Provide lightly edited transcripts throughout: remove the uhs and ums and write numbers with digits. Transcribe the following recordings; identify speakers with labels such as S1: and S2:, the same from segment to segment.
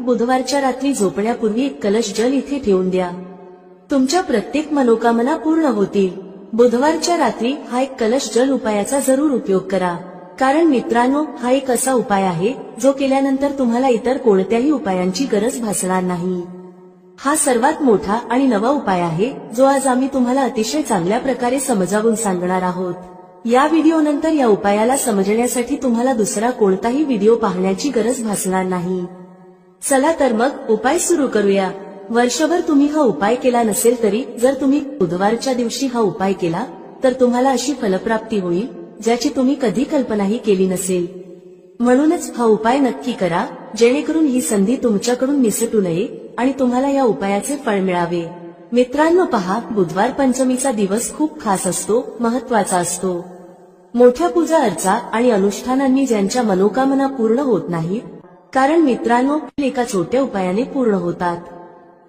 S1: बुधवारच्या रात्री झोपण्यापूर्वी एक कलश जल इथे ठेवून द्या. तुमच्या प्रत्येक मनोकामना पूर्ण होतील. बुधवारच्या रात्री हा एक कलश जल उपायाचा जरूर उपयोग करा. कारण मित्रांनो, हा एक असा उपाय आहे जो केल्यानंतर तुम्हाला इतर कोणत्याही उपायांची गरज भासणार नाही. हा सर्वात मोठा आणि नवा उपाय आहे जो आज आम्ही तुम्हाला अतिशय चांगल्या प्रकारे समजावून सांगणार आहोत. या व्हिडिओनंतर या उपायाला समजण्यासाठी तुम्हाला दुसरा कोणताही व्हिडिओ पाहण्याची गरज भासणार नाही. चला तर मग उपाय सुरू करूया. वर्षभर तुम्ही हा उपाय केला नसेल तरी जर तुम्ही बुधवारच्या दिवशी हा उपाय केला तर तुम्हाला अशी फलप्राप्ती होईल ज्याची तुम्ही कधी कल्पनाही केली नसेल. म्हणूनच हा उपाय नक्की करा, जेणेकरून ही संधी तुमच्याकडून निसटू नये आणि तुम्हाला या उपायाचे फळ मिळावे. मित्रांनो पहा, बुधवार पंचमीचा दिवस खूप खास असतो, महत्वाचा असतो. मोठ्या पूजा अर्चा आणि अनुष्ठानांनी ज्यांच्या मनोकामना पूर्ण होत नाहीत, कारण मित्रांनो एका छोट्या उपायाने पूर्ण होतात.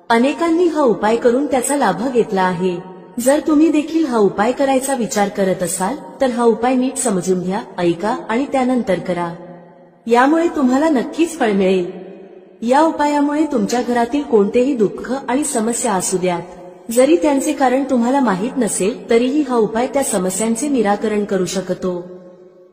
S1: अनेकांनी हा उपाय करून त्याचा लाभ घेतला आहे. जर तुम्ही देखील हा उपाय करायचा विचार करत असाल तर हा उपाय नीट समजून घ्या, ऐका आणि त्यानंतर करा. यामुळे तुम्हाला नक्कीच फळ मिळेल. या उपायामुळे तुमच्या घरातील कोणतेही दुःख आणि समस्या असू द्यात, जरी त्यांचे कारण तुम्हाला माहीत नसेल तरीही हा उपाय त्या समस्यांचे निराकरण करू शकतो.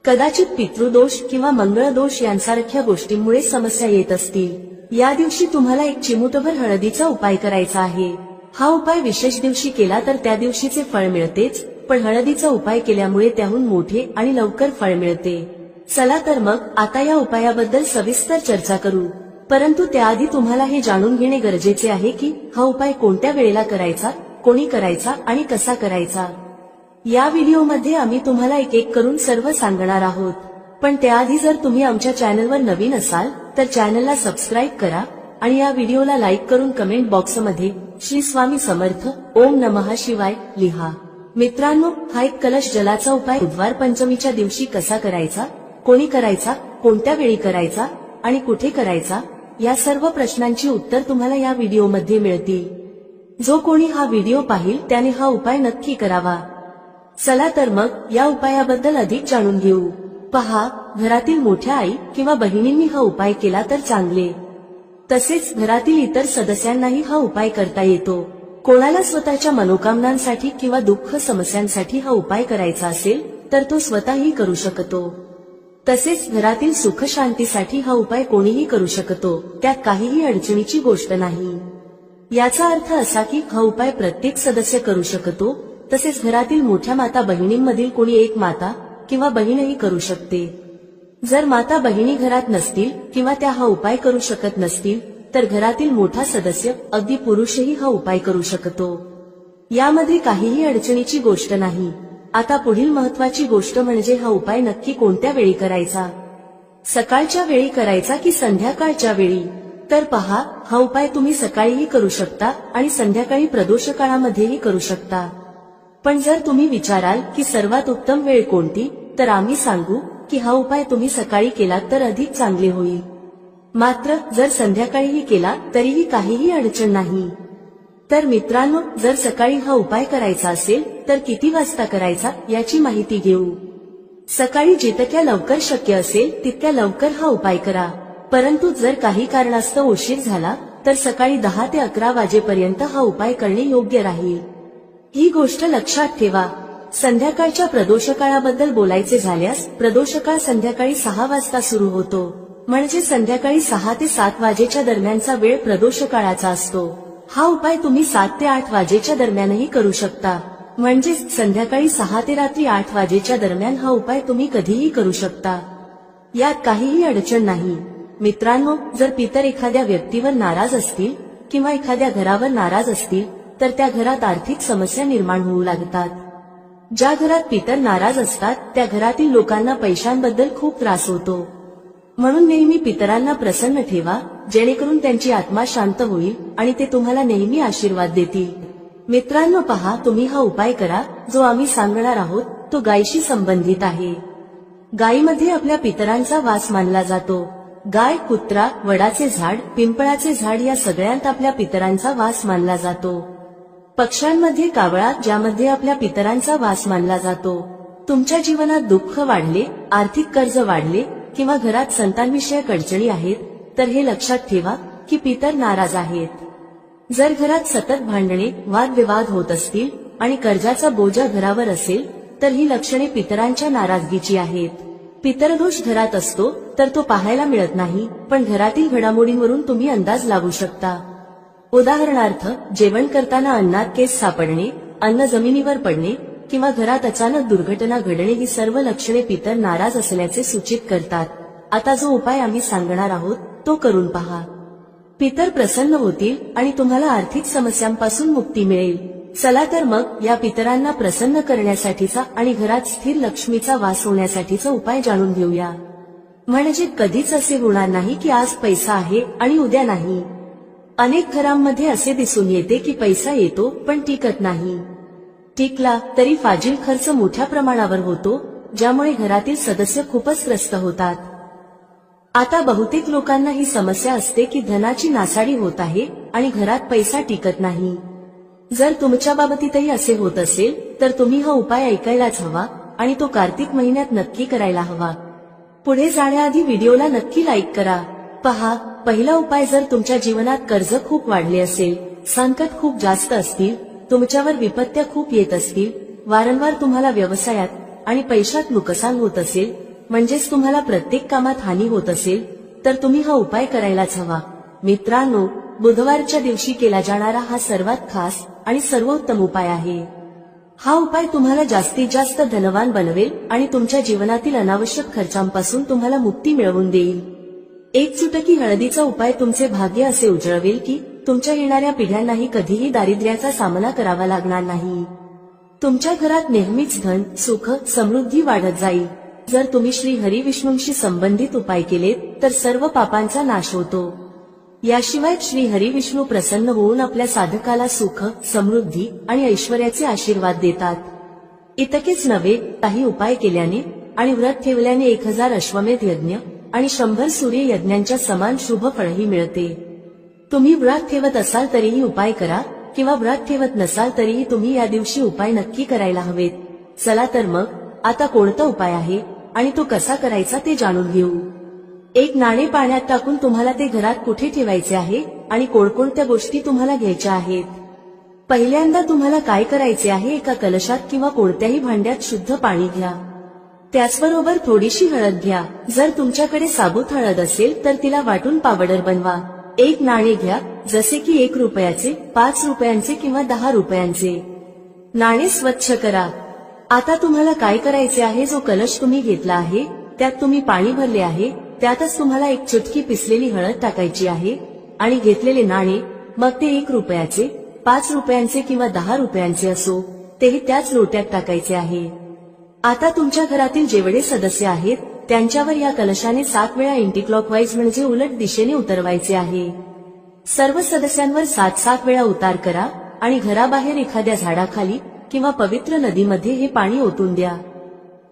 S1: कदाचित पितृदोष किंवा मंगळदोष यांसारख्या गोष्टींमुळे समस्या येत असतील. या दिवशी तुम्हाला एक चिमूटभर हळदीचा उपाय करायचा आहे. हा उपाय विशेष दिवशी केला तर त्या दिवशीचे फळ मिळतेच, पण हळदीचा उपाय केल्यामुळे त्याहून मोठे आणि लवकर फळ मिळते. चला तर मग आता या उपायाबद्दल सविस्तर चर्चा करू. परंतु त्याआधी तुम्हाला हे जाणून घेणे गरजेचे आहे की हा उपाय कोणत्या वेळेला करायचा, कोणी करायचा आणि कसा करायचा. या व्हिडिओमध्ये आम्ही तुम्हाला एक एक करून सर्व सांगणार आहोत. पण त्याआधी जर तुम्ही आमच्या चॅनलवर नवीन असाल तर चॅनलला सबस्क्राईब करा आणि या व्हिडिओला लाईक करून कमेंट बॉक्समध्ये श्री स्वामी समर्थ ओम नमः शिवाय लिहा. मित्रांनो, हा एक कलश जलाचा उपाय बुधवार पंचमीच्या दिवशी कसा करायचा, कोणी करायचा, कोणत्या वेळी करायचा आणि कुठे करायचा, या सर्व प्रश्नांची उत्तर तुम्हाला या व्हिडिओमध्ये मिळतील. जो कोणी हा व्हिडिओ पाहिल त्याने हा उपाय नक्की करावा. चला तर मग या उपायाबद्दल अधिक जाणून घेऊ. पहा, घरातील मोठ्या आई किंवा बहिणींनी हा उपाय केला तर चांगले. तसेच घरातील इतर सदस्यांनाही हा उपाय करता येतो. कोणाला स्वतःच्या मनोकामनांसाठी किंवा दुःख समस्यांसाठी हा उपाय करायचा असेल तर तो स्वतःही करू शकतो. तसेच घरातील सुख शांतीसाठी हा उपाय कोणीही करू शकतो, त्यात काहीही अडचणीची गोष्ट नाही. याचा अर्थ असा की हा उपाय प्रत्येक सदस्य करू शकतो. तसेच घरातील मोठ्या माता बहिणींमधील कोणी एक माता किंवा बहीणही करू शकते. जर माता बहिणी घरात नसतील किंवा त्या हा उपाय करू शकत नसतील तर घरातील मोठा सदस्य, अगदी पुरुषही हा उपाय करू शकतो. यामध्ये काहीही अडचणीची गोष्ट नाही. आता पुढील महत्वाची गोष्ट म्हणजे हा उपाय नक्की कोणत्या वेळी करायचा. सकाळच्या वेळी करायचा की संध्याकाळच्या वेळी. तर पहा, हा उपाय तुम्ही सकाळीही करू शकता आणि संध्याकाळी प्रदोष काळामध्येही करू शकता. पण जर तुम्ही विचाराल की सर्वात उत्तम वेळ कोणती, तर आम्ही सांगू की हा उपाय तुम्ही सकाळी केलात तर अधिक चांगले होईल. मात्र जर संध्याकाळीही केला तरीही काहीही अडचण नाही. तर मित्रांनो, जर सकाळी हा उपाय करायचा असेल तर किती वाजता करायचा याची माहिती घेऊ. सकाळी जितक्या लवकर शक्य असेल तितक्या लवकर हा उपाय करा. परंतु जर काही कारणास्तव उशीर झाला तर सकाळी 10 ते 11 वाजेपर्यंत हा उपाय करणे योग्य राहील. ही गोष्ट लक्षात ठेवा. संध्याकाळच्या प्रदोषकाळाबद्दल बोलायचे झाल्यास प्रदोषकाळ संध्याकाळी 6 वाजता सुरू होतो. म्हणजे संध्याकाळी 6 ते 7 वाजेच्या दरम्यानचा वेळ प्रदोषकाळाचा असतो. हा उपाय तुम्ही 7 ते 8 वाजेच्या दरम्यानही करू शकता. म्हणजे संध्याकाळी 6 ते रात्री 8 वाजेच्या दरम्यान हा उपाय तुम्ही कधीही करू शकता. यात काहीही अडचण नाही. मित्रांनो, जर पितर एखाद्या व्यक्तीवर नाराज असतील किंवा एखाद्या घरावर नाराज असतील तर त्या घरात आर्थिक समस्या निर्माण होऊ लागतात. ज्या घरात पितर नाराज असतात त्या घरातील लोकांना पैशांबद्दल खूप त्रास होतो. म्हणून नेहमी पितरांना प्रसन्न ठेवा, जेणेकरून त्यांची आत्मा शांत होईल आणि ते तुम्हाला नेहमी आशीर्वाद देतील. मित्रांनो पहा, तुम्ही हा उपाय करा. जो आम्ही सांगणार आहोत तो गायीशी संबंधित आहे. गायीमध्ये आपल्या पितरांचा वास मानला जातो. गाय, कुत्रा, वडाचे झाड, पिंपळाचे झाड या सगळ्यांत आपल्या पितरांचा वास मानला जातो. पक्ष्यांमध्ये कावळा, ज्यामध्ये आपल्या पितरांचा वास मानला जातो. तुमच्या जीवनात दुःख वाढले, आर्थिक कर्ज वाढले किंवा घरात संतानविषयक अडचणी आहेत तर हे लक्षात ठेवा, की पितर नाराज आहेत. जर घरात सतत भांडणे वादविवाद होत असतील आणि कर्जाचा बोजा घरावर असेल तर ही लक्षणे पितरांच्या नाराजगीची आहेत. पितरदोष घरात असतो तर तो पाहायला मिळत नाही, पण घरातील घडामोडींवरून तुम्ही अंदाज लावू शकता. उदाहरणार्थ, जेवण करताना अन्नात केस सापडणे, अन्न जमिनीवर पडणे किंवा घरात अचानक दुर्घटना घडणे ही सर्व लक्षणे पितर नाराज असल्याचे सूचित करतात. आता जो उपाय आम्ही सांगणार आहोत तो करून पहा. पितर प्रसन्न होतील आणि तुम्हाला आर्थिक समस्यांपासून मुक्ती मिळेल. चला तर मग या पितरांना प्रसन्न करण्यासाठीचा आणि घरात स्थिर लक्ष्मीचा वास होण्यासाठीचा उपाय जाणून घेऊया. म्हणजे कधीच असे होणार नाही की आज पैसा आहे आणि उद्या नाही. अनेक घरांमध्ये असे दिसून येते की पैसा येतो पण टिकत नाही. टिकला तरी फाजील खर्च मोठ्या प्रमाणावर होतो, ज्यामुळे घरातील सदस्य खूपच त्रस्त होतात. आता बहुतेक लोकांना ही समस्या असते की धनाची नासाडी होत आहे आणि घरात पैसा टिकत नाही. जर तुमच्या बाबतीतही असे होत असेल तर तुम्ही हा उपाय ऐकायलाच हवा आणि तो कार्तिक महिन्यात नक्की करायला हवा. पुढे जाण्याआधी व्हिडिओला नक्की लाईक करा. पहा, पहिला उपाय, जर तुमच्या जीवनात कर्ज खूप वाढले असेल, संकट खूप जास्त असतील, तुमच्यावर विपत्त्या खूप येत असतील, वारंवार तुम्हाला व्यवसायात आणि पैशात नुकसान होत असेल, म्हणजेच तुम्हाला प्रत्येक कामात हानी होत असेल, तर तुम्ही हा उपाय करायलाच हवा. मित्रांनो, बुधवारच्या दिवशी केला जाणारा हा सर्वात खास आणि सर्वोत्तम उपाय आहे. हा उपाय तुम्हाला जास्तीत जास्त धनवान बनवेल आणि तुमच्या जीवनातील अनावश्यक खर्चांपासून तुम्हाला मुक्ती मिळवून देईल. एक चुटकी हळदीचा उपाय तुमचे भाग्य असे उजळवेल की तुमच्या येणाऱ्या पिढ्यांनाही कधीही दारिद्र्याचा सामना करावा लागणार नाही. तुमच्या घरात नेहमीच धन, सुख, समृद्धी वाढत जाईल. जर तुम्ही श्री हरी विष्णूंशी संबंधित उपाय केलेत तर सर्व पापांचा नाश होतो. याशिवाय श्री हरी विष्णू प्रसन्न होऊन आपल्या साधकाला सुख, समृद्धी आणि ऐश्वर्याचे आशीर्वाद देतात. इतकेच नव्हे, काही उपाय केल्याने आणि व्रत ठेवल्याने 1000 अश्वमेध यज्ञ आणि 100 सूर्य यज्ञांच्या समान शुभ फळही मिळते. तुम्ही व्रत ठेवत असाल तरीही उपाय करा किंवा व्रत ठेवत नसाल तरीही तुम्ही या दिवशी उपाय नक्की करायला हवेत. चला तर मग आता कोणता उपाय आहे आणि तो कसा करायचा ते जाणून घेऊ. एक नाणे पाण्यात टाकून तुम्हाला ते घरात कुठे ठेवायचे आहे आणि कोणकोणत्या गोष्टी तुम्हाला घ्यायच्या आहेत. पहिल्यांदा तुम्हाला काय करायचे आहे, एका कलशात किंवा कोणत्याही भांड्यात शुद्ध पाणी घ्या. त्याचबरोबर थोडीशी हळद घ्या. जर तुमच्याकडे साबूत हळद असेल तर तिला वाटून पावडर बनवा. एक नाणे घ्या, जसे की 1 रुपयाचे, 5 रुपयांचे किंवा 10 रुपयांचे. नाणे स्वच्छ करा. आता तुम्हाला काय करायचे आहे, जो कलश तुम्ही घेतला आहे त्यात तुम्ही पाणी भरले आहे, त्यातच तुम्हाला 1 चुटकी पिसलेली हळद टाकायची आहे आणि घेतलेले नाणे, मग ते 1 रुपयाचे, 5 रुपयांचे किंवा 10 रुपयांचे असो, तेही त्याच लोट्यात टाकायचे आहे. आता तुमच्या घरातील जेवढे सदस्य आहेत त्यांच्यावर या कलशाने 7 वेळा अँटीक्लॉकवाईज म्हणजे उलट दिशेने उतरवायचे आहे. सर्व सदस्यांवर 7 वेळा उतार करा आणि घराबाहेर एखाद्या झाडाखाली किंवा पवित्र नदीमध्ये हे पाणी ओतून द्या.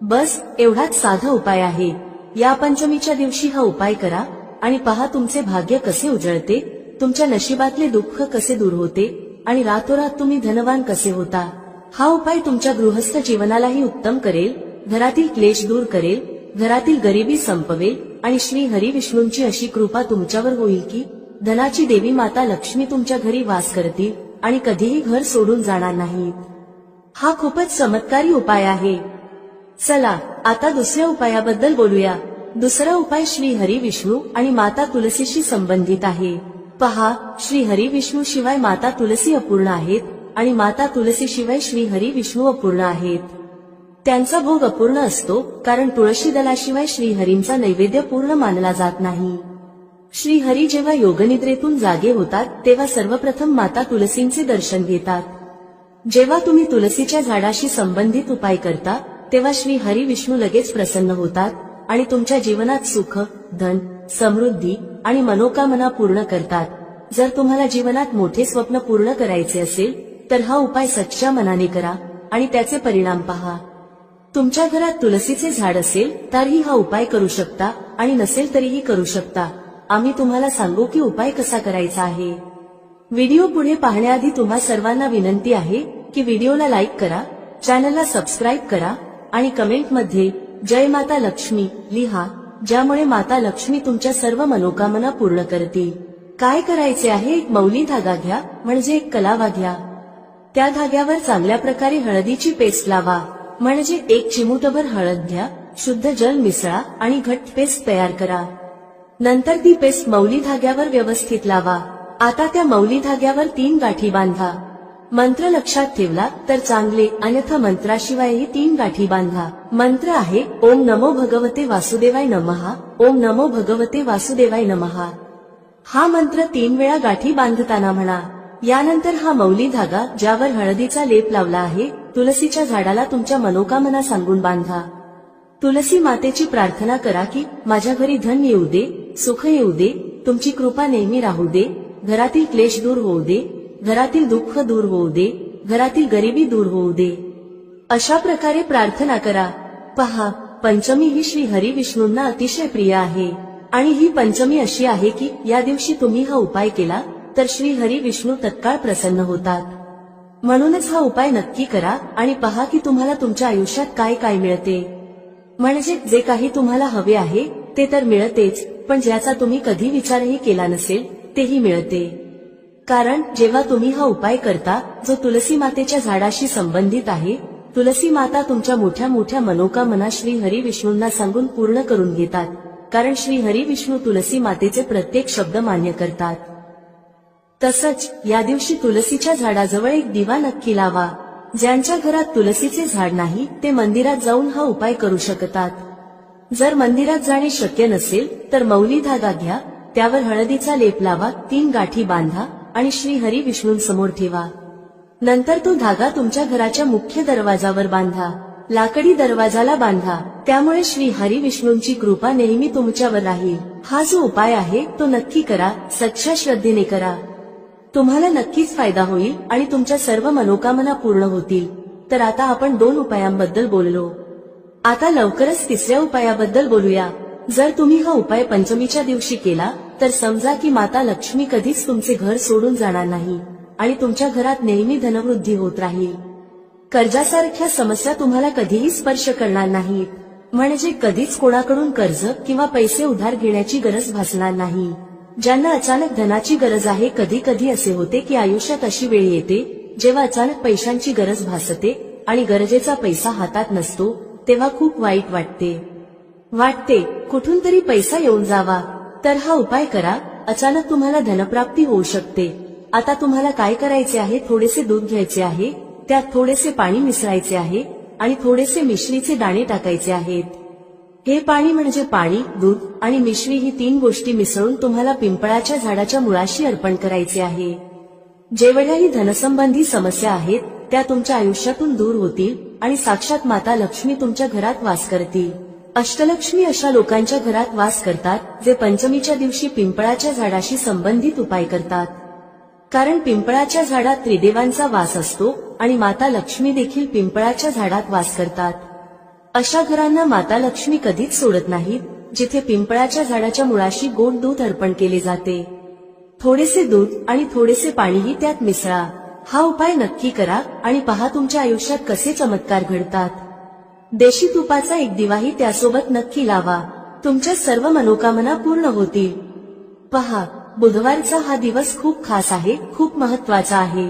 S1: बस एवढाच साधा उपाय आहे. या पंचमीच्या दिवशी हा उपाय करा आणि पहा तुमचे भाग्य कसे उजळते, तुमच्या नशिबातले दुःख कसे दूर होते आणि रातोरात तुम्ही धनवान कसे होता. हा उपाय तुमच्या गृहस्थ जीवनालाही उत्तम करेल, घरातील क्लेश दूर करेल, घरातील गरिबी संपवेल आणि श्री हरी विष्णूंची अशी कृपा तुमच्यावर होईल की धनाची देवी माता लक्ष्मी तुमच्या घरी वास करतील आणि कधीही घर सोडून जाणार नाहीत. हा खूपच चमत्कारी उपाय आहे. चला आता दुसऱ्या उपायाबद्दल बोलूया. दुसरा उपाय श्री हरी विष्णू आणि माता तुलसीशी संबंधित आहे. पहा, श्री हरी विष्णू शिवाय माता तुलसी अपूर्ण आहेत आणि माता तुलसी शिवाय श्री हरी विष्णू अपूर्ण आहेत. त्यांचा भोग अपूर्ण असतो कारण तुळशी दलाशिवाय श्री हरींचा नैवेद्य पूर्ण मानला जात नाही. श्री हरी जेव्हा योगनिद्रेतून जागे होतात तेव्हा सर्वप्रथम माता तुलसींचे दर्शन घेतात. जेव्हा तुम्ही तुलसीच्या झाडाशी संबंधित उपाय करता तेव्हा श्री हरी विष्णू लगेच प्रसन्न होतात आणि तुमच्या जीवनात सुख, धन, समृद्धी आणि मनोकामना पूर्ण करतात. जर तुम्हाला जीवनात मोठे स्वप्न पूर्ण करायचे असेल तर हा उपाय सच्च्या मनाने करा आणि त्याचे परिणाम पहा. तुमच्या घरात तुलसीचे झाड असेल तरीही हा उपाय करू शकता आणि नसेल तरीही करू शकता. आम्ही तुम्हाला सांगू की उपाय कसा करायचा आहे. व्हिडिओ पुढे पाहण्याआधी तुम्हा सर्वांना विनंती आहे की व्हिडिओला लाईक करा, चॅनलला सबस्क्राईब करा आणि कमेंटमध्ये जय माता लक्ष्मी लिहा, ज्यामुळे माता लक्ष्मी तुमच्या सर्व मनोकामना पूर्ण करतील. काय करायचे आहे, एक मौली धागा घ्या, म्हणजे एक कलावा घ्या. त्या धाग्यावर चांगल्या प्रकारे हळदीची पेस्ट लावा, म्हणजे एक चिमूटभर हळद घ्या, शुद्ध जल मिसळा आणि घट्ट पेस्ट तयार करा. नंतर ती पेस्ट मौली धाग्यावर व्यवस्थित लावा. आता त्या मौली धाग्यावर 3 गाठी बांधा. मंत्र लक्षात ठेवला तर चांगले, अन्यथा मंत्राशिवायही 3 गाठी बांधा. मंत्र आहे ओम नमो भगवते वासुदेवाय नमः, ओम नमो भगवते वासुदेवाय नमः. हा मंत्र 3 वेळा गाठी बांधताना म्हणा. यानंतर हा मौली धागा ज्यावर हळदीचा लेप लावला आहे, तुलसीच्या झाडाला तुमच्या मनोकामना सांगून बांधा. तुलसी मातेची प्रार्थना करा की माझ्या घरी धन येऊ दे, सुख येऊ दे, तुमची कृपा नेहमी राहू दे, घरातील क्लेश दूर होऊ दे, घरातील दुःख दूर होऊ दे, घरातील गरिबी दूर होऊ दे. अशा प्रकारे प्रार्थना करा. पहा, पंचमी ही श्री हरी विष्णूंना अतिशय प्रिय आहे आणि ही पंचमी अशी आहे की या दिवशी तुम्ही हा उपाय केला तर श्री हरी विष्णू तत्काळ प्रसन्न होतात. म्हणूनच हा उपाय नक्की करा आणि पहा की तुम्हाला तुमच्या आयुष्यात काय काय मिळते. म्हणजे जे काही तुम्हाला हवे आहे ते तर मिळतेच, पण ज्याचा तुम्ही कधी विचारही केला नसेल तेही मिळते. कारण जेव्हा तुम्ही हा उपाय करता जो तुलसी मातेच्या झाडाशी संबंधित आहे, तुलसी माता तुमच्या मोठ्या मोठ्या मनोकामना श्री हरी विष्णूंना सांगून पूर्ण करून घेतात. कारण श्री हरी विष्णू तुलसी मातेचे प्रत्येक शब्द मान्य करतात. तसंच या दिवशी तुलसीच्या झाडाजवळ एक दिवा नक्की लावा. ज्यांच्या घरात तुलसीचे झाड नाही ते मंदिरात जाऊन हा उपाय करू शकतात. जर मंदिरात जाणे शक्य नसेल तर मौली धागा घ्या, त्यावर हळदीचा लेप लावा, 3 गाठी बांधा आणि श्री हरी विष्णूंसमोर ठेवा. नंतर तो धागा तुमच्या घराच्या मुख्य दरवाजावर बांधा. लाकडी दरवाजाला बांधा, त्यामुळे श्री हरी विष्णूंची कृपा नेहमी तुमच्यावर राहील. हा जो उपाय आहे तो नक्की करा, सच्च्या श्रद्धेने करा. तुम्हाला नक्कीच फायदा होईल आणि तुमच्या सर्व मनोकामना पूर्ण होतील. तर आता आपण 2 उपायांबद्दल बोललो. आता लवकरच 3ऱ्या उपायाबद्दल बोलूया. जर तुम्ही हा उपाय पंचमीच्या दिवशी केला तर समजा की माता लक्ष्मी कधीच तुमचे घर सोडून जाणार नाही आणि तुमच्या घरात नेहमी धनवृद्धी होत राहील. कर्जासारख्या समस्या तुम्हाला कधीही स्पर्श करणार नाहीत. म्हणजे कधीच कोणाकडून कर्ज किंवा पैसे उधार घेण्याची गरज भासणार नाही. ज्यांना अचानक धनाची गरज आहे, कधी कधी असे होते की आयुष्यात अशी वेळ येते जेव्हा अचानक पैशांची गरज भासते आणि गरजेचा पैसा हातात नसतो, तेव्हा खूप वाईट वाटते कुठून तरी पैसा येऊन जावा. तर हा उपाय करा, अचानक तुम्हाला धनप्राप्ती होऊ शकते. आता तुम्हाला काय करायचे आहे, थोडेसे दूध घ्यायचे आहे, त्यात थोडेसे पाणी मिसळायचे आहे आणि थोडेसे मिश्रीचे दाणे टाकायचे आहेत. हे पाणी म्हणजे पाणी, दूध आणि मिश्री ही 3 गोष्टी मिसळून तुम्हाला पिंपळाच्या झाडाच्या मुळाशी अर्पण करायचे आहे. जेवढ्याही धनसंबंधी समस्या आहेत त्या तुमच्या आयुष्यातून दूर होतील आणि साक्षात माता लक्ष्मी तुमच्या घरात वास करतील. अष्टलक्ष्मी अशा लोकांच्या घरात वास करतात जे पंचमीच्या दिवशी पिंपळाच्या झाडाशी संबंधित उपाय करतात. कारण पिंपळाच्या झाडात त्रिदेवांचा वास असतो आणि माता लक्ष्मी देखील पिंपळाच्या झाडात वास करतात. अशा घरांना माता लक्ष्मी कधीच सोडत नाहीत जिथे पिंपळाच्या झाडाच्या मुळाशी गोड दूध अर्पण केले जाते. थोडेसे दूध आणि थोडेसे पाणीही त्यात मिसळा. हा उपाय नक्की करा आणि पहा तुमच्या आयुष्यात कसे चमत्कार घडतात. देशी तुपाचा एक दिवाही त्यासोबत नक्की लावा. तुमच्या सर्व मनोकामना पूर्ण होतील. पहा, बुधवारचा हा दिवस खूप खास आहे, खूप महत्वाचा आहे.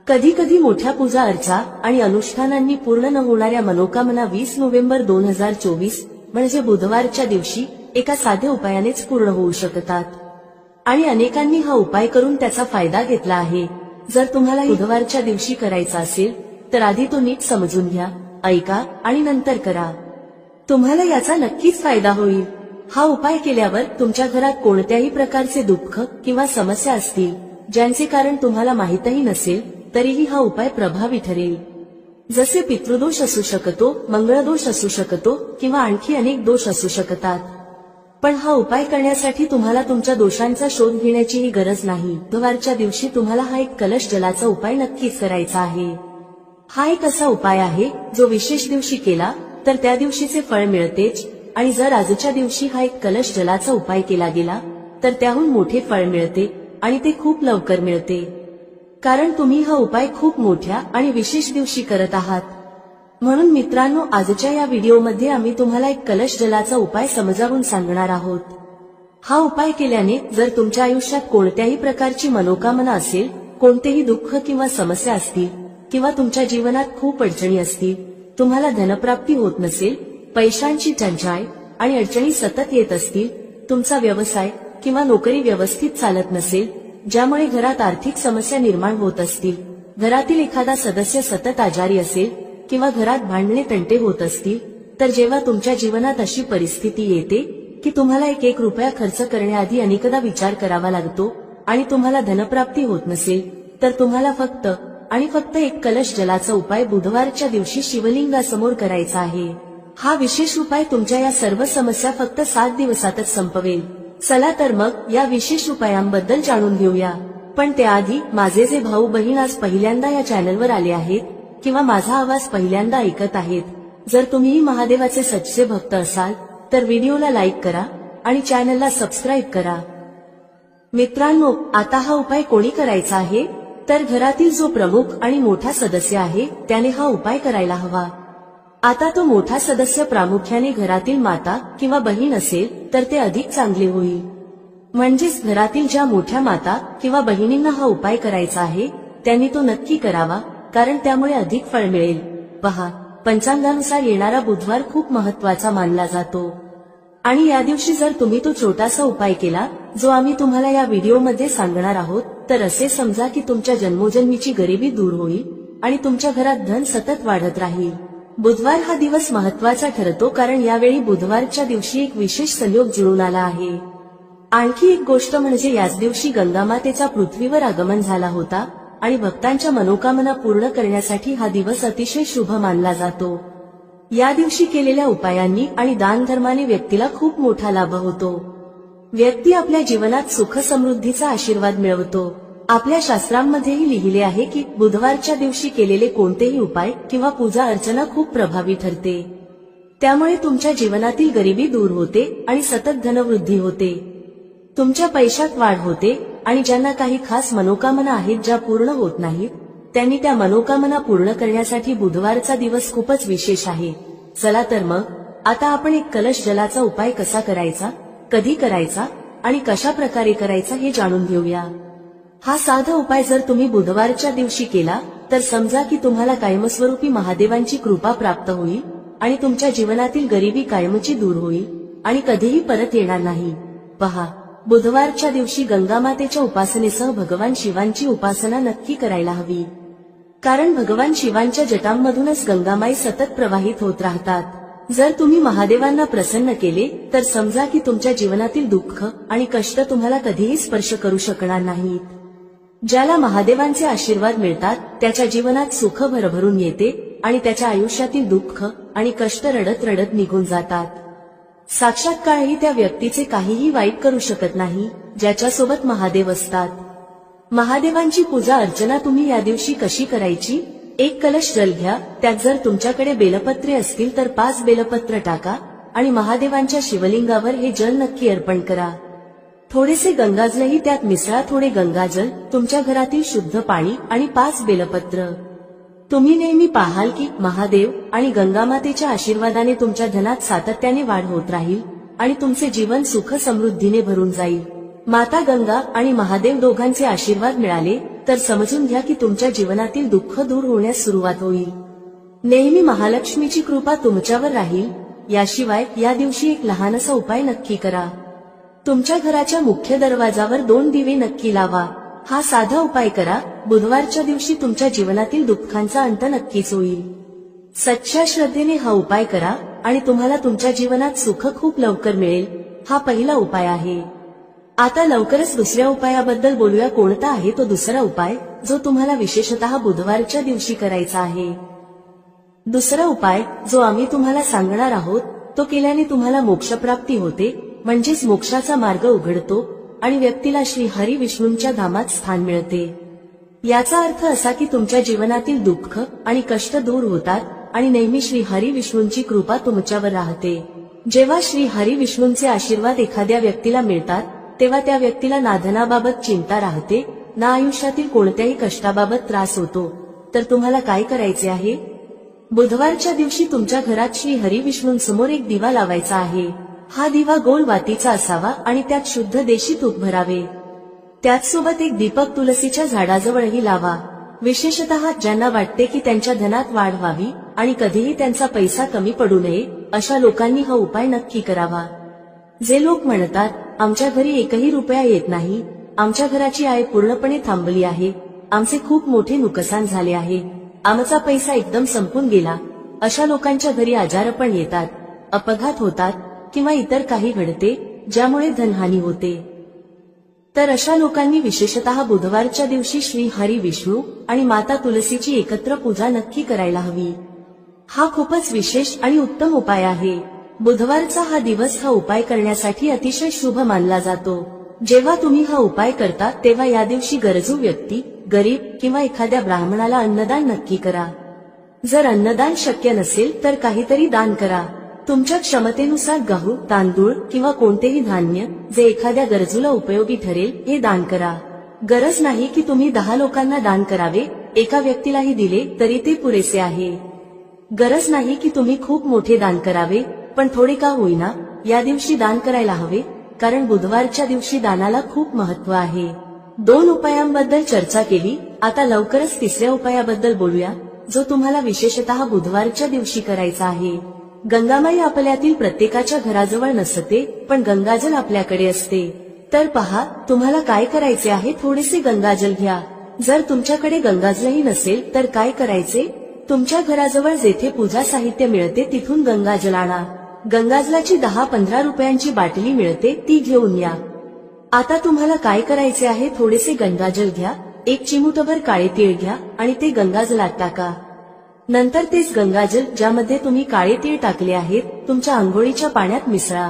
S1: कधी कधी मोठ्या पूजा अर्चा आणि अनुष्ठानांनी पूर्ण न होणाऱ्या मनोकामना 20 नोव्हेंबर 2024 म्हणजे बुधवारच्या दिवशी एका साध्या उपायानेच पूर्ण होऊ शकतात. आणि अनेकांनी हा उपाय करून त्याचा फायदा घेतला आहे. जर तुम्हाला बुधवारच्या दिवशी करायचा असेल तर आधी तो नीट समजून घ्या, ऐका आणि नंतर करा. तुम्हाला याचा नक्कीच फायदा होईल. हा उपाय केल्यावर तुमच्या घरात कोणत्याही प्रकारचे दुःख किंवा समस्या असतील ज्यांचे कारण तुम्हाला माहीतही नसेल तरीही हा उपाय प्रभावी ठरेल. जसे पितृदोष असू शकतो, मंगळदोष असू शकतो किंवा आणखी अनेक दोष असू शकतात. पण हा उपाय करण्यासाठी तुम्हाला तुमच्या दोषांचा शोध घेण्याचीही गरज नाही. बुधवारच्या दिवशी तुम्हाला हा एक कलश जलाचा उपाय नक्कीच करायचा आहे. हा एक असा उपाय आहे जो विशेष दिवशी केला तर त्या दिवशीचे फळ मिळतेच, आणि जर आजच्या दिवशी हा एक कलश जलाचा उपाय केला गेला तर त्याहून मोठे फळ मिळते आणि ते खूप लवकर मिळते. कारण तुम्ही हा उपाय खूप मोठ्या आणि विशेष दिवशी करत आहात. म्हणून मित्रांनो, आजच्या या व्हिडिओमध्ये आम्ही तुम्हाला एक कलश जलाचा उपाय समजावून सांगणार आहोत. हा उपाय केल्याने जर तुमच्या आयुष्यात कोणत्याही प्रकारची मनोकामना असेल, कोणतेही दुःख किंवा समस्या असतील किंवा तुमच्या जीवनात खूप अडचणी असतील, तुम्हाला धनप्राप्ती होत नसेल, पैशांची टंचाई आणि अडचणी सतत येत असतील, तुमचा व्यवसाय किंवा नोकरी व्यवस्थित चालत नसेल, ज्यामुळे घरात आर्थिक समस्या निर्माण होत असतील, घरातील एखादा सदस्य सतत आजारी असेल किंवा घरात भांडणे तंटे होत असतील, तर जेव्हा तुमच्या जीवनात अशी परिस्थिती येते की तुम्हाला एक रुपया खर्च करण्याआधी अनेकदा विचार करावा लागतो आणि तुम्हाला धनप्राप्ती होत नसेल, तर तुम्हाला फक्त आणि फक्त एक कलश जलाचा उपाय बुधवारच्या दिवशी शिवलिंगासमोर करायचा आहे. हा विशेष उपाय तुमच्या या सर्व समस्या फक्त 7 दिवसातच संपवेल. चला तर मग या विशेष उपायांबद्दल जाणून घेऊया. पण त्याआधी माझे जे भाऊ बहीण आज पहिल्यांदा या चॅनलवर आले आहेत किंवा माझा आवाज पहिल्यांदा ऐकत आहेत, जर तुम्हीही महादेवाचे सच्चे भक्त असाल तर व्हिडिओला लाईक करा आणि चॅनलला सबस्क्राईब करा. मित्रांनो, आता हा उपाय कोणी करायचा आहे, तर घरातील जो प्रमुख आणि मोठा सदस्य आहे त्याने हा उपाय करायला हवा. आता तो मोठा सदस्य प्रामुख्याने घरातील माता किंवा बहीण असेल तर ते अधिक चांगले होईल. म्हणजेच घरातील ज्या मोठ्या माता किंवा बहिणींना हा उपाय करायचा आहे त्यांनी तो नक्की करावा, कारण त्यामुळे अधिक फळ मिळेल. पहा, पंचांगानुसार येणारा बुधवार खूप महत्वाचा मानला जातो आणि या दिवशी जर तुम्ही तो छोटासा उपाय केला जो आम्ही तुम्हाला या व्हिडिओमध्ये सांगणार आहोत, तर असे समजा की तुमच्या जन्मोजन्मीची गरिबी दूर होईल आणि तुमच्या घरात धन सतत वाढत राहील. बुधवार हा दिवस महत्वाचा ठरतो कारण यावेळी बुधवारच्या दिवशी एक विशेष संयोग जुळून आला आहे. आणखी एक गोष्ट म्हणजे याच दिवशी गंगामातेचा पृथ्वीवर आगमन झाला होता आणि भक्तांच्या मनोकामना पूर्ण करण्यासाठी हा दिवस अतिशय शुभ मानला जातो. या दिवशी केलेल्या उपायांनी आणि दानधर्माने व्यक्तीला खूप मोठा लाभ होतो. व्यक्ती आपल्या जीवनात सुख समृद्धीचा आशीर्वाद मिळवतो. आपल्या शास्त्रांमध्येही लिहिले आहे की बुधवारच्या दिवशी केलेले कोणतेही उपाय किंवा पूजा अर्चना खूप प्रभावी ठरते. त्यामुळे तुमच्या जीवनातील गरिबी दूर होते आणि सतत धनवृद्धी होते. तुमच्या पैशात वाढ होते आणि ज्यांना काही खास मनोकामना आहेत ज्या पूर्ण होत नाहीत, त्यांनी त्या मनोकामना पूर्ण करण्यासाठी बुधवारचा दिवस खूपच विशेष आहे. चला तर मग आता आपण एक कलश जलाचा उपाय कसा करायचा, कधी करायचा आणि कशा प्रकारे करायचा हे जाणून घेऊया. हा साधा उपाय जर तुम्ही बुधवारच्या दिवशी केला तर समजा की तुम्हाला कायमस्वरूपी महादेवांची कृपा प्राप्त होईल आणि तुमच्या जीवनातील गरिबी कायमची दूर होईल आणि कधीही परत येणार नाही. पहा, बुधवारच्या दिवशी गंगामातेच्या उपासनेसह भगवान शिवांची उपासना नक्की करायला हवी, कारण भगवान शिवांच्या जटांमधूनच गंगामाई सतत प्रवाहित होत राहतात. जर तुम्ही महादेवांना प्रसन्न केले तर समजा की तुमच्या जीवनातील दुःख आणि कष्ट तुम्हाला कधीही स्पर्श करू शकणार नाहीत. ज्याला महादेवांचे आशीर्वाद मिळतात त्याच्या जीवनात सुख भरभरून येते आणि त्याच्या आयुष्यातील दुःख आणि कष्ट रडत रडत निघून जातात. साक्षात काळही त्या व्यक्तीचे काहीही वाईट करू शकत नाही ज्याच्यासोबत महादेव असतात. महादेवांची पूजा अर्चना तुम्ही या दिवशी कशी करायची? एक कलश जल घ्या, त्यात जर तुमच्याकडे बेलपत्रे असतील तर 5 बेलपत्र टाका आणि महादेवांच्या शिवलिंगावर हे जल नक्की अर्पण करा. थोडेसे गंगाजलही त्यात मिसळा. थोडे गंगाजल, तुमच्या घरातील शुद्ध पाणी आणि 5 बेलपत्र. तुम्ही नेहमी पाहाल की महादेव आणि गंगामातेच्या आशीर्वादाने तुमच्या धनात सातत्याने वाढ होत राहील आणि तुमचे जीवन सुख समृद्धीने भरून जाईल. माता गंगा आणि महादेव दोघांचे आशीर्वाद मिळाले तर समजून घ्या की तुमच्या जीवनातील दुःख दूर होण्यास सुरुवात होईल. नेहमी महालक्ष्मीची कृपा तुमच्यावर राहील. याशिवाय या दिवशी एक लहानसा उपाय नक्की करा. तुमच्या घराच्या मुख्य दरवाजावर 2 दिवे नक्की लावा. हा साधा उपाय करा. बुधवारच्या दिवशी तुमच्या जीवनातील दुःखांचा अंत नक्कीच होईल. सच्च्या श्रद्धेने हा उपाय करा आणि तुम्हाला तुमच्या जीवनात सुख खूप लवकर मिळेल. हा पहिला उपाय आहे. आता लवकरच दुसऱ्या उपायाबद्दल बोलूया. कोणता आहे तो दुसरा उपाय जो तुम्हाला विशेषतः बुधवारच्या दिवशी करायचा आहे? दुसरा उपाय जो आम्ही तुम्हाला सांगणार आहोत तो केल्याने तुम्हाला मोक्षप्राप्ती होते, म्हणजेच मोक्षाचा मार्ग उघडतो आणि व्यक्तीला श्री हरी विष्णूंच्या धामात स्थान मिळते. याचा अर्थ असा की तुमच्या जीवनातील दुःख आणि कष्ट दूर होतात आणि नेहमी श्री हरी विष्णूंची कृपा तुमच्यावर राहते. जेव्हा श्री हरी विष्णूंचे आशीर्वाद एखाद्या व्यक्तीला मिळतात तेव्हा त्या व्यक्तीला ना धनाबाबत चिंता राहते, ना आयुष्यातील कोणत्याही कष्टाबाबत त्रास होतो. तर तुम्हाला काय करायचे आहे? बुधवारच्या दिवशी तुमच्या घरात श्री हरी विष्णूंसमोर एक दिवा लावायचा आहे. हा दिवा गोल वातीचा असावा आणि त्यात शुद्ध देशी तूप भरावे. त्याचसोबत एक दीपक तुलसीच्या झाडाजवळही लावा. विशेषतः ज्यांना वाटते की त्यांच्या धनात वाढ व्हावी आणि कधीही त्यांचा पैसा कमी पडू नये अशा लोकांनी हा उपाय नक्की करावा. जे लोक म्हणतात, आमच्या घरी एकही रुपया येत नाही, आमच्या घराची आय पूर्णपणे थांबली आहे, आमचे खूप मोठे नुकसान झाले आहे, आमचा पैसा एकदम संपून गेला, अशा लोकांच्या घरी आजार पण येतात, अपघात होतात किंवा इतर काही घडते ज्यामुळे धनहानी होते. तर अशा लोकांनी विशेषतः बुधवारच्या दिवशी श्री हरी विष्णू आणि माता तुलसीची एकत्र पूजा नक्की करायला हवी. हा खूपच विशेष आणि उत्तम उपाय आहे. बुधवारचा हा दिवस हा उपाय करण्यासाठी अतिशय शुभ मानला जातो. जेव्हा तुम्ही हा उपाय करता तेव्हा या दिवशी गरजू व्यक्ती, गरीब किंवा एखाद्या ब्राह्मणाला अन्नदान नक्की करा. जर अन्नदान शक्य नसेल तर काहीतरी दान करा. तुमच्या क्षमतेनुसार गहू, तांदूळ किंवा कोणतेही धान्य जे एखाद्या गरजूला उपयोगी ठरेल हे दान करा. गरज नाही की तुम्ही 10 लोकांना दान करावे, एका व्यक्तीलाही दिले तरी ते पुरेसे आहे. गरज नाही की तुम्ही खूप मोठे दान करावे, पण थोडे का होईना या दिवशी दान करायला हवे, कारण बुधवारच्या दिवशी दानाला खूप महत्त्व आहे. 2 उपायांबद्दल चर्चा केली, आता लवकरच तिसऱ्या उपायाबद्दल बोलूया, जो तुम्हाला विशेषतः बुधवारच्या दिवशी करायचा आहे. गंगामाई आपल्यातील प्रत्येकाच्या घराजवळ नसते, पण गंगाजल आपल्याकडे असते. तर पहा, तुम्हाला काय करायचे आहे, थोडेसे गंगाजल घ्या. जर तुमच्याकडे गंगाजलही नसेल तर काय करायचे, तुमच्या घराजवळ जेथे पूजा साहित्य मिळते तिथून गंगाजल आणा. गंगाजलाची 10-15 रुपयांची बाटली मिळते, ती घेऊन या. आता तुम्हाला काय करायचे आहे, थोडेसे गंगाजल घ्या, 1 चिमूटभर काळे तीळ घ्या आणि ते गंगाजलात टाका. नंतर तेच गंगाजल ज्यामध्ये तुम्ही काळे तीळ टाकले आहेत तुमच्या आंघोळीच्या पाण्यात मिसळा.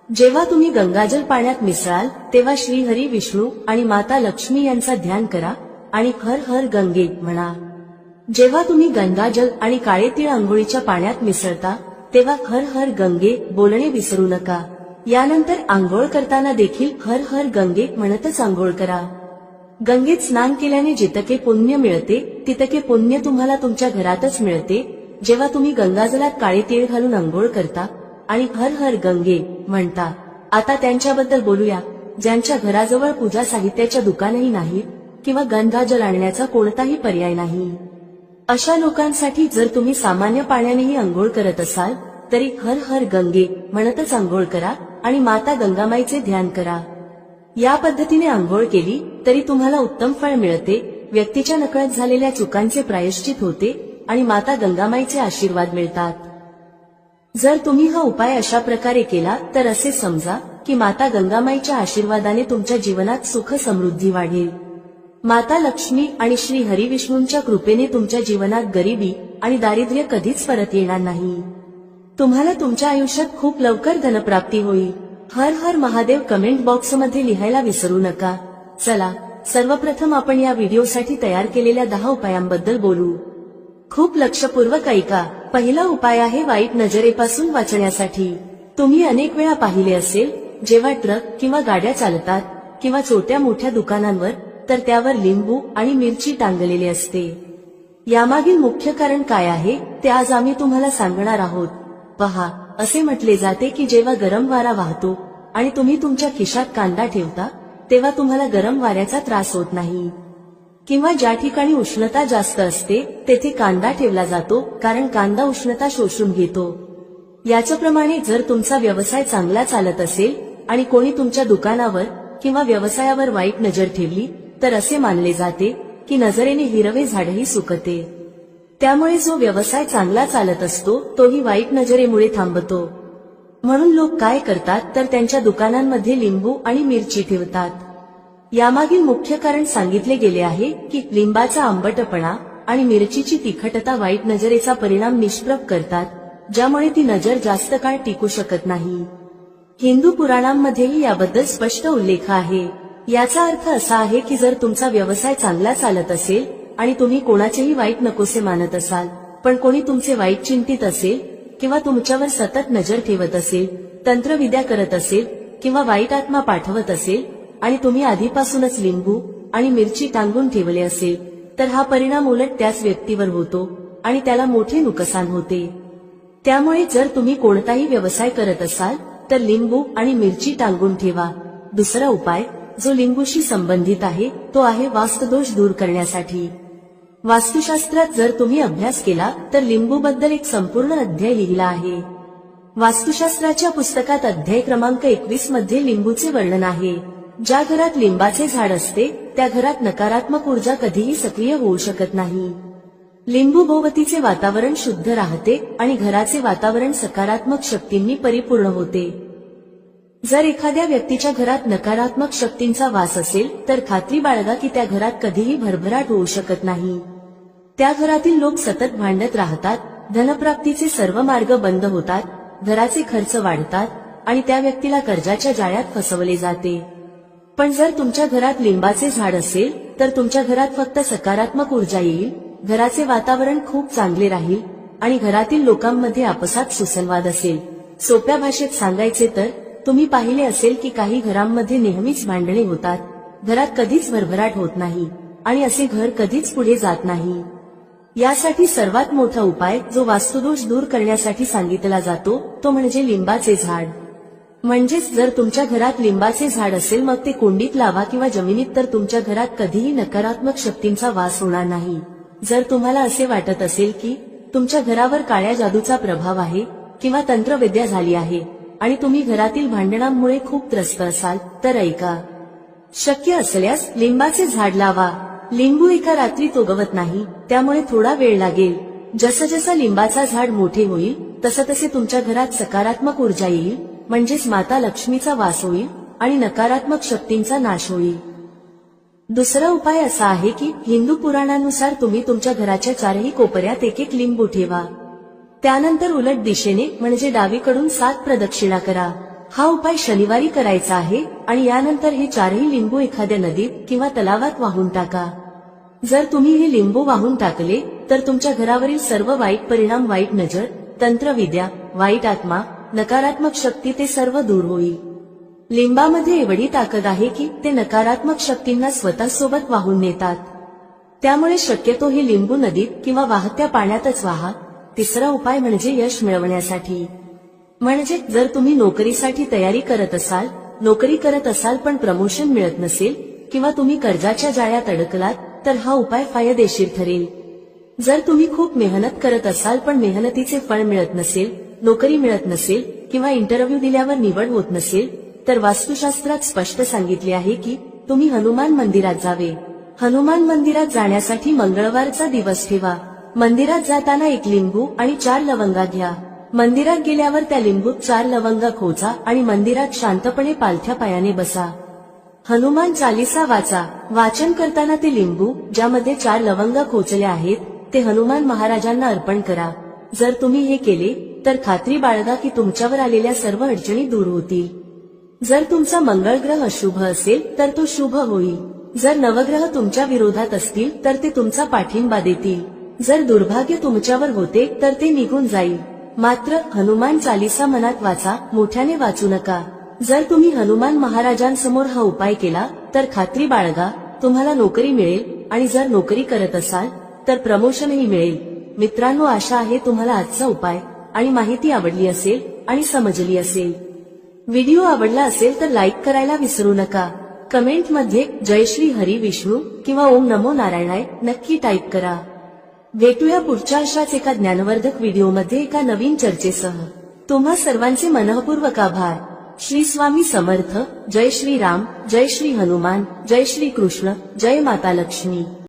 S1: जेव्हा तुम्ही गंगाजल पाण्यात मिसळाल तेव्हा श्री हरी विष्णू आणि माता लक्ष्मी यांचा ध्यान करा आणि हर हर गंगे म्हणा. जेव्हा तुम्ही गंगाजल आणि काळे तीळ आंघोळीच्या पाण्यात मिसळता तेव्हा हर हर गंगे बोलणे विसरू नका. यानंतर आंघोळ करताना देखील हर हर गंगे म्हणतच आंघोळ करा. गंगेत स्नान केल्याने जितके पुण्य मिळते तितके पुण्य तुम्हाला तुमच्या घरातच मिळते. जेव्हा तुम्ही गंगाजलात काळे तीळ घालून आंघोळ करता आणि हर हर गंगे म्हणता. आता त्यांच्याबद्दल बोलूया ज्यांच्या घराजवळ पूजा साहित्याच्या दुकानही नाहीत किंवा गंगाजल आणण्याचा कोणताही पर्याय नाही. अशा लोकांसाठी जर तुम्ही सामान्य पाण्यानेही आंघोळ करत असाल तरी हर हर गंगे म्हणतच आंघोळ करा आणि माता गंगामाईचे ध्यान करा. या पद्धतीने आंघोळ केली तरी तुम्हाला उत्तम फळ मिळते, व्यक्तीच्या नकळत झालेल्या चुकांचे प्रायश्चित होते आणि माता गंगामाईचे आशीर्वाद मिळतात. जर तुम्ही हा उपाय अशा प्रकारे केला तर असे समजा की माता गंगामाईच्या आशीर्वादाने तुमच्या जीवनात सुख समृद्धी वाढेल. माता लक्ष्मी आणि श्री हरिविष्णूंच्या कृपेने तुमच्या जीवनात गरिबी आणि दारिद्र्य कधीच परत येणार नाही. तुम्हाला तुमच्या आयुष्यात खूप लवकर धनप्राप्ती होईल. हर हर महादेव कमेंट बॉक्समध्ये लिहायला विसरू नका. चला, सर्वप्रथम आपण या व्हिडिओसाठी तयार केलेल्या 10 उपायांबद्दल बोलू. खूप लक्षपूर्वक ऐका. पहिला उपाय आहे वाईट नजरेपासून वाचण्यासाठी. तुम्ही अनेक वेळा पाहिले असेल जेव्हा ट्रक किंवा गाड्या चालतात किंवा छोट्या मोठ्या दुकानांवर तर त्यावर लिंबू आणि मिरची टांगलेली असते. यामागील मुख्य कारण काय आहे ते आज आम्ही तुम्हाला सांगणार आहोत. पहा, असे म्हटले जाते की जेव्हा गरम वारा वाहतो आणि तुम्ही तुमच्या खिशात कांदा ठेवता तेव्हा तुम्हाला गरम वाऱ्याचा त्रास होत नाही. किंवा ज्या ठिकाणी उष्णता जास्त असते तेथे कांदा ठेवला जातो कारण कांदा उष्णता शोषून घेतो. याच्याप्रमाणे जर तुमचा व्यवसाय चांगला चालत असेल आणि कोणी तुमच्या दुकानावर किंवा व्यवसायावर वाईट नजर ठेवली तर असे मानले जाते की नजरेने हिरवे झाडही सुकते. त्यामुळे जो व्यवसाय चांगला चालत असतो तोही वाईट नजरेमुळे थांबतो. म्हणून लोक काय करतात तर त्यांच्या दुकानांमध्ये लिंबू आणि मिरची ठेवतात. यामागील मुख्य कारण सांगितले गेले आहे की लिंबाचा आंबटपणा आणि मिरचीची तिखटता वाईट नजरेचा परिणाम निष्प्रभ करतात, ज्यामुळे ती नजर जास्त काळ टिकू शकत नाही. हिंदू पुराणांमध्येही याबद्दल स्पष्ट उल्लेख आहे. याचा अर्थ असा आहे की जर तुमचा व्यवसाय चांगला चालत असेल आणि तुम्ही कोणाचेही वाईट नकोसे मानत असाल, पण कोणी तुमचे वाईट चिंतित असेल किंवा तुमच्यावर सतत नजर ठेवत असेल, तंत्रविद्या करत असेल किंवा वाईट आत्मा पाठवत असेल आणि तुम्ही आधीपासूनच लिंबू आणि मिरची टांगून ठेवले असेल तर हा परिणाम उलट त्याच व्यक्तीवर होतो आणि त्याला मोठे नुकसान होते. त्यामुळे जर तुम्ही कोणताही व्यवसाय करत असाल तर लिंबू आणि मिरची टांगून ठेवा. दुसरा उपाय जो लिंबूशी संबंधित आहे तो आहे वास्तुदोष दूर करण्यासाठी. वास्तुशास्त्रात जर तुम्ही अभ्यास केला तर लिंबूबद्दल एक संपूर्ण अध्याय लिहिला आहे. वास्तुशास्त्राच्या पुस्तकात अध्याय क्रमांक 21 मध्ये लिंबूचे वर्णन आहे. ज्या घरात लिंबाचे झाड असते त्या घरात नकारात्मक ऊर्जा कधीही सक्रिय होऊ शकत नाही. लिंबू भोवतीचे वातावरण शुद्ध राहते आणि घराचे वातावरण सकारात्मक शक्तींनी परिपूर्ण होते. जर एखाद्या व्यक्तीच्या घरात नकारात्मक शक्तींचा वास असेल तर खात्री बाळगा की त्या घरात कधीही भरभराट होऊ शकत नाही. त्या घरातील लोक सतत भांडत राहतात, धनप्राप्तीचे सर्व मार्ग बंद होतात, घराचे खर्च वाढतात आणि त्या व्यक्तीला कर्जाच्या जाळ्यात फसवले जाते. पण जर तुमच्या घरात लिंबाचे झाड असेल तर तुमच्या घरात फक्त सकारात्मक ऊर्जा येईल, घराचे वातावरण खूप चांगले राहील आणि घरातील लोकांमध्ये आपसात सुसंवाद असेल. सोप्या भाषेत सांगायचे तर तुम्ही पाहिले असेल की काही घरांमध्ये नेहमीच भांडणे होतात, घरात कधीच भरभराट होत नाही आणि असे घर कधीच पुढे जात नाही. यासाठी सर्वात मोठा उपाय जो वास्तुदोष दूर करण्यासाठी सांगितला जातो तो म्हणजे लिंबाचे झाड. म्हणजेच जर तुमच्या घरात लिंबाचे झाड असेल मग ते कुंडीत लावा किंवा जमिनीत तर तुमच्या घरात कधीही नकारात्मक शक्तींचा वास होणार नाही. जर तुम्हाला असे वाटत असेल की तुमच्या घरावर काळ्या जादूचा प्रभाव आहे किंवा तंत्रविद्या झाली आहे आणि तुम्ही घरातील भांडणांमुळे खूप त्रस्त असाल तर ऐका. शक्य असल्यास लिंबाचे झाड लावा. लिंबू एका रात्रीत उगवत नाही, त्यामुळे थोडा वेळ लागेल. जसं लिंबाचा झाड मोठे होईल तसे तुमच्या घरात सकारात्मक ऊर्जा येईल, म्हणजेच माता लक्ष्मीचा वास होईल आणि नकारात्मक शक्तींचा नाश होईल. दुसरा उपाय असा आहे की हिंदू पुराणानुसार तुम्ही तुमच्या घराच्या चारही कोपऱ्यात एक एक लिंबू ठेवा. त्यानंतर उलट दिशेने म्हणजे डावीकडून 7 प्रदक्षिणा करा. हा उपाय शनिवारी करायचा आहे आणि यानंतर हे चारही लिंबू एखाद्या नदीत किंवा तलावात वाहून टाका. जर तुम्ही हे लिंबू वाहून टाकले तर तुमच्या घरावरील सर्व वाईट परिणाम, वाईट नजर, तंत्रविद्या, वाईट आत्मा, नकारात्मक शक्ती ते सर्व दूर होईल. लिंबामध्ये एवढी ताकद आहे की ते नकारात्मक शक्तींना स्वतःसोबत वाहून नेतात. त्यामुळे शक्यतो हे लिंबू नदीत किंवा वाहत्या पाण्यातच वाहा. तिसरा उपाय म्हणजे यश मिळवण्यासाठी. म्हणजे जर तुम्ही नोकरीसाठी तयारी करत असाल पण प्रमोशन मिळत नसेल किंवा तुम्ही कर्जाच्या जाळ्यात अडकलात तर हा उपाय फायदेशीर ठरेल. जर तुम्ही खूप मेहनत करत असाल पण मेहनतीचे फळ मिळत नसेल, नोकरी मिळत नसेल किंवा इंटरव्ह्यू दिल्यावर निवड होत नसेल तर वास्तुशास्त्रात स्पष्ट सांगितले आहे की तुम्ही हनुमान मंदिरात जावे. हनुमान मंदिरात जाण्यासाठी मंगळवारचा दिवस ठेवा. मंदिरात जाताना 1 लिंबू आणि 4 लवंगा घ्या. मंदिरात गेल्यावर त्या लिंबूत 4 लवंगा खोचा आणि मंदिरात शांतपणे पालथ्या पायाने बसा. हनुमान चालीसा वाचा. वाचन करताना ते लिंबू ज्यामध्ये 4 लवंगा खोचल्या आहेत ते हनुमान महाराजांना अर्पण करा. जर तुम्ही हे केले तर खात्री बाळगा की तुमच्यावर आलेल्या सर्व अडचणी दूर होतील. जर तुमचा मंगळ ग्रह अशुभ असेल तर तो शुभ होईल. जर नवग्रह तुमच्या विरोधात असतील तर ते तुमचा पाठिंबा देतील. जर दुर्भाग्य तुमच्यावर होते तर ते निघून जाईल. मात्र हनुमान चालीसा मनात वाचा, मोठ्याने वाचू नका. जर तुम्ही हनुमान महाराजांसमोर हा उपाय केला तर खात्री बाळगा तुम्हाला नोकरी मिळेल आणि जर नोकरी करत असाल तर प्रमोशनही मिळेल. मित्रांनो, आशा आहे तुम्हाला आजचा उपाय आणि माहिती आवडली असेल आणि समजली असेल. व्हिडिओ आवडला असेल तर लाईक करायला विसरू नका. कमेंटमध्ये जय श्री हरी विष्णू किंवा ओम नमो नारायणाय नक्की टाईप करा. भेटूया पुढच्या अशाच एका ज्ञानवर्धक व्हिडिओमध्ये एका नवीन चर्चेसह. तुम्हा सर्वांचे मनःपूर्वक आभार. श्री स्वामी समर्थ. जय श्री राम, जय श्री हनुमान, जय श्री कृष्ण, जय माता लक्ष्मी.